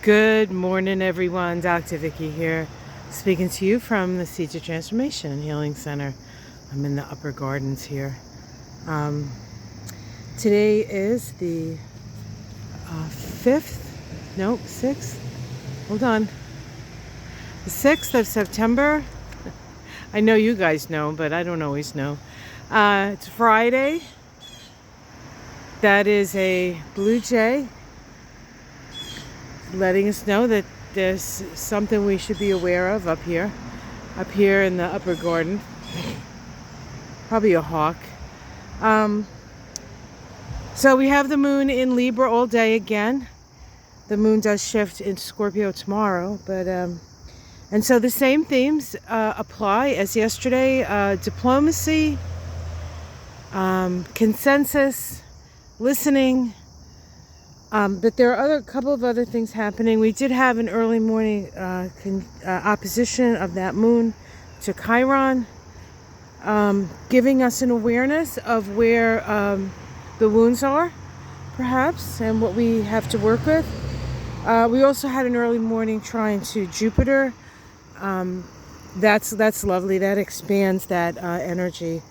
Good morning, everyone. Dr. Vicky here, speaking to you from the Seeds of Transformation Healing Center. I'm in the upper gardens here. Today is the 6th. Hold on. The 6th of September. I know you guys know, but I don't always know. It's Friday. That is a blue jay, letting us know that there's something we should be aware of up here in the upper garden. Probably a hawk. So we have the moon in Libra all day again. The moon does shift into Scorpio tomorrow, but and so the same themes apply as yesterday: diplomacy, consensus, listening. But there are a couple of other things happening. We did have an early morning opposition of that moon to Chiron, giving us an awareness of where the wounds are, perhaps, and what we have to work with. We also had an early morning trine to Jupiter. That's lovely. That expands that energy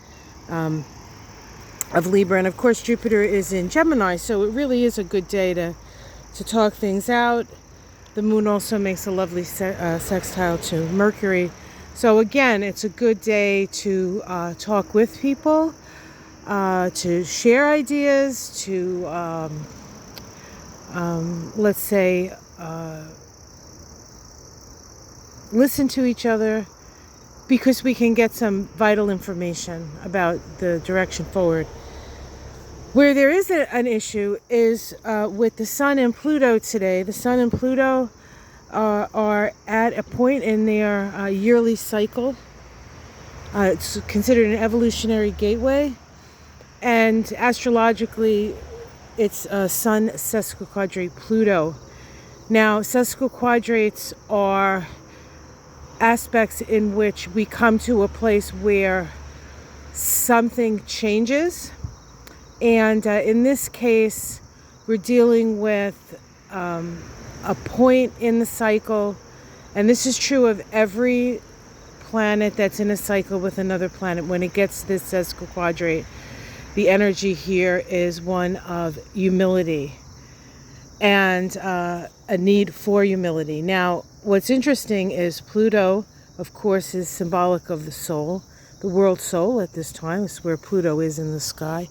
of Libra, and of course Jupiter is in Gemini, so it really is a good day to talk things out. The moon also makes a lovely sextile to Mercury, so again, it's a good day to talk with people, to share ideas, to let's say listen to each other, because we can get some vital information about the direction forward. Where there is an issue is with the Sun and Pluto today. The Sun and Pluto are at a point in their yearly cycle. It's considered an evolutionary gateway, and astrologically it's Sun sesquiquadrate Pluto. Now, sesquiquadrates are aspects in which we come to a place where something changes. And in this case, we're dealing with a point in the cycle, and this is true of every planet that's in a cycle with another planet. When it gets this sesquiquadrate, the energy here is one of humility and a need for humility. Now, what's interesting is Pluto, of course, is symbolic of the soul, the world soul at this time. It's where Pluto is in the sky.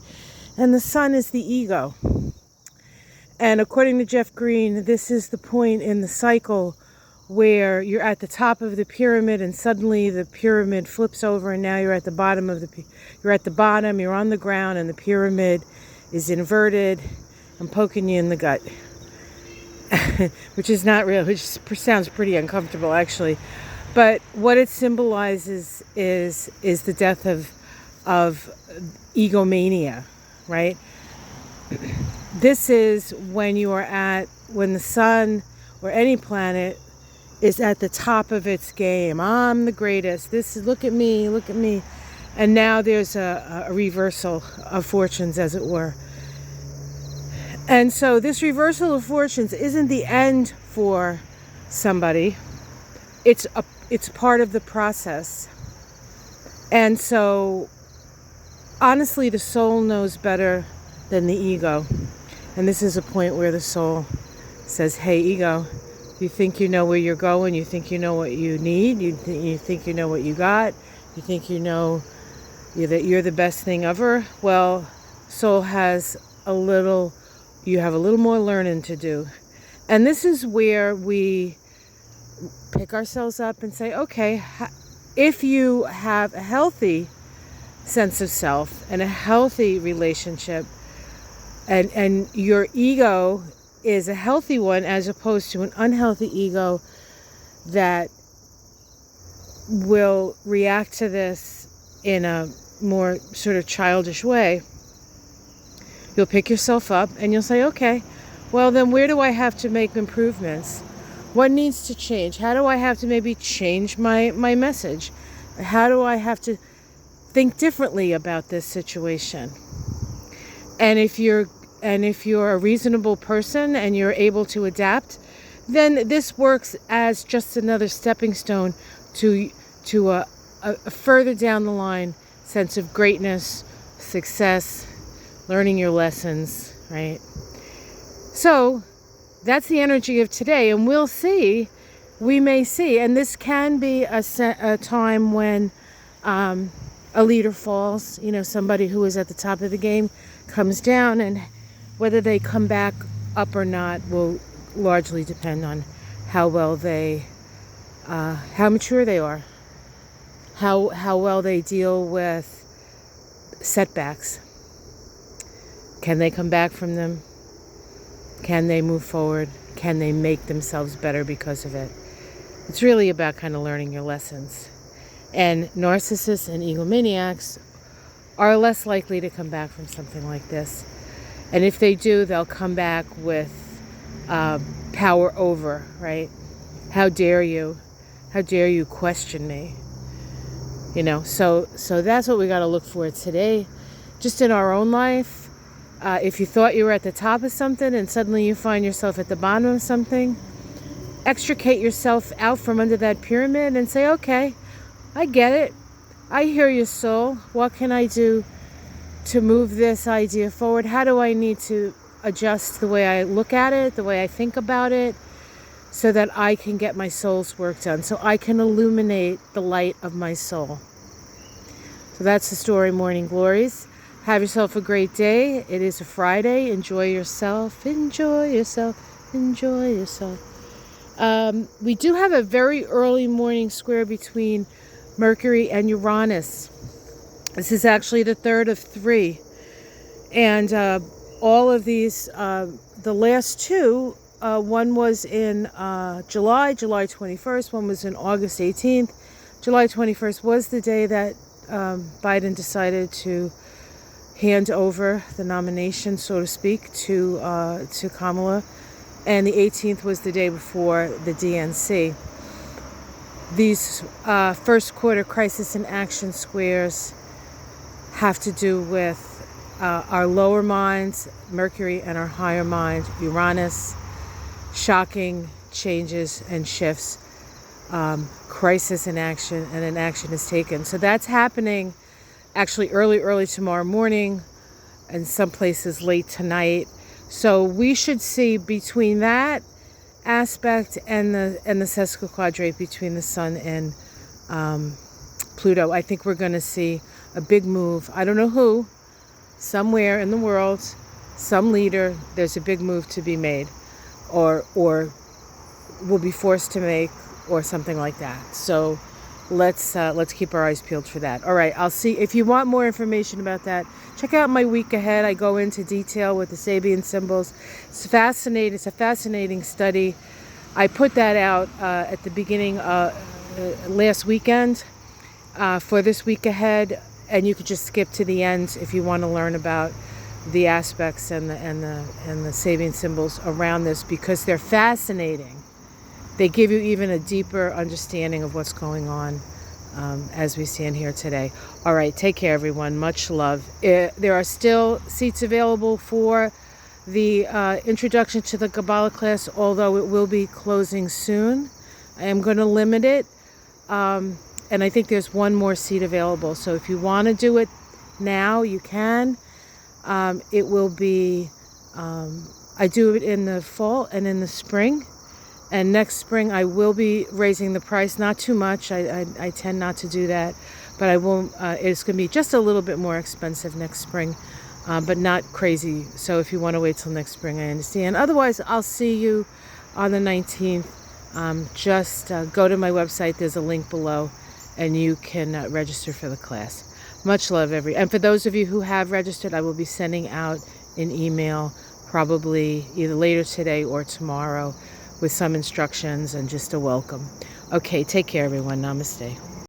And the Sun is the ego. And according to Jeff Green, this is the point in the cycle where you're at the top of the pyramid and suddenly the pyramid flips over and now you're at the bottom of you're on the ground and the pyramid is inverted and poking you in the gut. Which is not real, which sounds pretty uncomfortable actually. But what it symbolizes is the death of egomania. Right? This is when when the Sun or any planet is at the top of its game. I'm the greatest. Look at me. And now there's a reversal of fortunes, as it were. And so this reversal of fortunes isn't the end for somebody. It's part of the process. And so honestly, the soul knows better than the ego. And this is a point where the soul says, hey, ego, you think you know where you're going? You think you know what you need? You think you know what you got? You think you know that you're the best thing ever? Well, soul has you have a little more learning to do. And this is where we pick ourselves up and say, okay, if you have a healthy sense of self and a healthy relationship, and your ego is a healthy one as opposed to an unhealthy ego that will react to this in a more sort of childish way, you'll pick yourself up and you'll say, okay, well then where do I have to make improvements? What needs to change? How do I have to maybe change my message? How do I have to think differently about this situation? And if you're a reasonable person and you're able to adapt then this works as just another stepping stone to a further down the line sense of greatness, success, learning your lessons, right? So that's the energy of today, and we'll see. We may see, and this can be a time when a leader falls. Somebody who is at the top of the game comes down, and whether they come back up or not will largely depend on how well how mature they are, how well they deal with setbacks. Can they come back from them? Can they move forward? Can they make themselves better because of it? It's really about kind of learning your lessons. And narcissists and egomaniacs are less likely to come back from something like this. And if they do, they'll come back with power over, right? How dare you? How dare you question me? So that's what we got to look for today, just in our own life. If you thought you were at the top of something and suddenly you find yourself at the bottom of something, extricate yourself out from under that pyramid and say, okay, I get it. I hear your soul. What can I do to move this idea forward? How do I need to adjust the way I look at it, the way I think about it, so that I can get my soul's work done, so I can illuminate the light of my soul. So that's the story, Morning Glories. Have yourself a great day. It is a Friday. Enjoy yourself. Enjoy yourself. Enjoy yourself. We do have a very early morning square between Mercury and Uranus. This is actually the third of 3. And all of these, the last 2, one was in July 21st. One was in August 18th. July 21st was the day that Biden decided to hand over the nomination, so to speak, to Kamala. And the 18th was the day before the DNC. These first quarter crisis in action squares have to do with our lower minds, Mercury, and our higher mind, Uranus, shocking changes and shifts, crisis in action, and an action is taken. So that's happening actually early tomorrow morning, and some places late tonight. So we should see between that aspect and the sesquiquadrate between the Sun and Pluto, I think we're going to see a big move. I don't know who, somewhere in the world, some leader, there's a big move to be made, or will be forced to make, or something like that. So let's keep our eyes peeled for that. All right, I'll see. If you want more information about that, check out my week ahead. I go into detail with the Sabian symbols. It's fascinating. It's a fascinating study. I put that out at the beginning last weekend for this week ahead, and you could just skip to the end if you want to learn about the aspects and the Sabian symbols around this, because they're fascinating. They give you even a deeper understanding of what's going on as we stand here today. All right, take care, everyone. Much love. There are still seats available for the introduction to the Kabbalah class, although it will be closing soon. I am going to limit it, and I think there's one more seat available. So if you want to do it now, you can. It will be, I do it in the fall and in the spring. And next spring, I will be raising the price, not too much. I tend not to do that, but I won't. It's going to be just a little bit more expensive next spring, but not crazy. So if you want to wait till next spring, I understand. Otherwise, I'll see you on the 19th. Just go to my website. There's a link below, and you can register for the class. Much love, and for those of you who have registered, I will be sending out an email probably either later today or tomorrow, with some instructions and just a welcome. Okay, take care, everyone. Namaste.